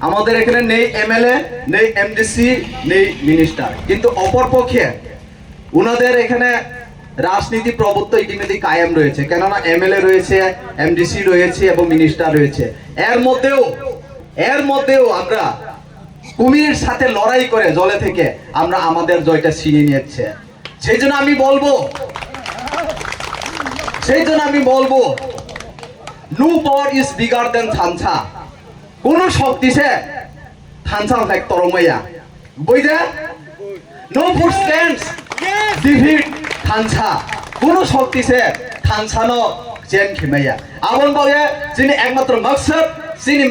আমাদের এখানে নেই এমএলএ, নেই এমডিসি, নেই মিনিস্টার, কিন্তু অপরপক্ষে উনাদের এখানে রাজনীতি প্রভুত্ব ইতিমধ্যে কায়েম রয়েছে, কেননা এমএলএ রয়েছে, এমডিসি রয়েছে এবং মিনিস্টার রয়েছে। এর মধ্যেও আমরা কুমিরের সাথে লড়াই করে জলে থেকে আমরা আমাদের জয়টা ছিনিয়ে নিয়েছে। সেই জন্য আমি বলবো no power is bigger than থানসা। কোন শক্তি সে থানসা লাইক তরমাইয়া বইদা নো ফোর্স ক্যান্স ডিফিট থানসা। কোন শক্তি সে থানসানো জেন খিমাইয়া আবন বাগে যিনি একমাত্র মকসদ যিনি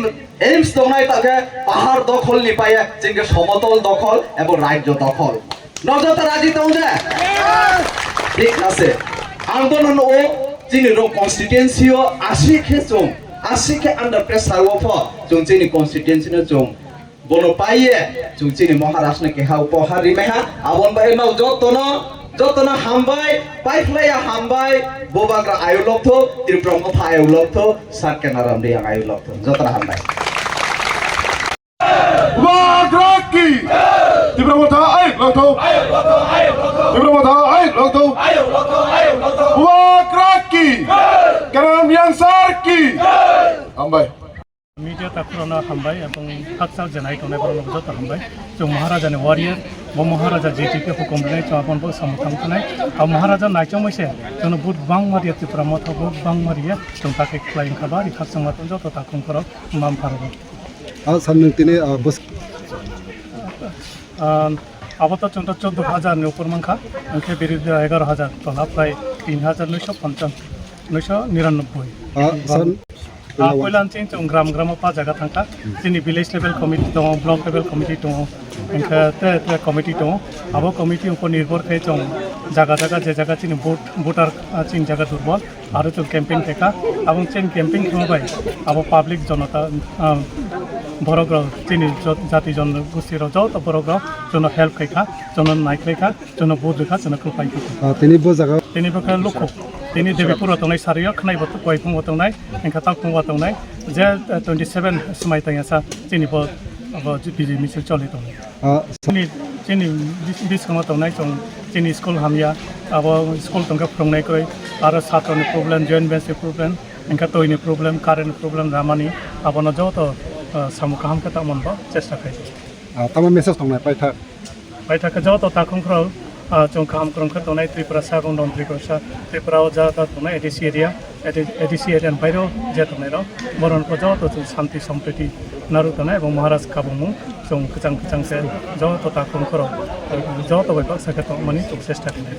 এইমস দংনাই তাকে পাহাড় দখল নি পাইয়া যিনি সমতল দখল এবং রাজ্য দখল নজত রাজি দংজে ঠিক আছে আন্দোলন ও যিনি রং কনস্টিটুয়েন্সিও 80 खे अंडर प्रेसार वफ जों जोंनि कन्स्टिट्युएन्सि जों बनो पाइए जों जोंनि महाराष्ट्र के हा उपहार रिमेहा आबन बाय नाव जतन हामबाय पाइफलाया हामबाय बोबाग्रा आयुलक्थ त्रिप्रमथ आयुलक्थ साकेनाराम दे आयुलक्थ जतन हामबाय वाग्राकी त्रिप्रमथ आयुलक्थ त्रिप्रमथ आयुलक्थ वाग्राकी केराम यांसार की हामबाय मीडिया ताफोरावनो हामबाय एबं हाकसाल जानाय थानायफोरावनो जत हामबाय जों महाराजानि वारियर बो महाराजा जेटिके हुकुम होनाय जों आपनबो सामथाम थानाय आ महाराजा नायचों मैसे जों बुट बां मारिया त्रिपुरा मथा बुट बां मारिया जों ताके क्लाइन खाबा रिखाक्सों मातन जत ताखुंफोराव माम फारबो आ साननोंतिनि बस आबाद जों 14,000 नि ऊपर मंखा उनके विरुद्ध 11,000 तला प्राय 3,999 पहिलांथिं जों ग्राम पा जायगा थांखा जोंनि भिलेज लेभेल कमिटि दङ ब्लक लेभेल कमिटि दङ ओमफ्राय कमिटि दङ आबो कमिटि उपर निर्भर खाय जों जागा जे जागा जोंनि भोटार जोंनि जागा दुर्बल आरो जों केम्पेइन फेका आबो जों केम्पेइन खालामबाय आबो पाब्लिक जनता बर'ग्राव जोंनि जाति जनगोष्ठीराव जत बर'ग्राव जोंनो हेल्प खायखा जोंनो नायख्लायखा जोंनो भोट रेखा जोंनो खोपायखा तेनिबो लख तेनी देवीपुर तंनाय सारिया खनाय बत गयफुं बतंनाय एंखा ताखुं बतंनाय जे 27 समाय तंयासा जोंनिबो बिजि मिছিল चलि दं जोंनि बिसखमा तंनाय जोंनि स्कुल हामिया अब स्कुल तंखा फोरोंनायखै आरो छात्रनि प्रब्लेम जयेन्ट बेन्सनि प्रब्लेम एंखा तयनि प्रब्लेम कारेन्ट प्रब्लेम रामानि आबनो जत सामुखा हामखा तामनबो चेष्टा खाय तामा मेसेज तंनाय पाइथाखौ जत ताखुंफ्राव जों काम क्रमखौ तंनाय त्रिपुरा सागं दं त्रिपुरा जा तंनाय एडिसि एरिया बायरो जे तंनाय बरनखौ जत जों शान्ति सम्प्रीति नारु तंनाय और महाराज काबुमु जों गोजां से जत ताखुंफोराव जत बायबा साखा तंमानि चेष्टा खालामनाय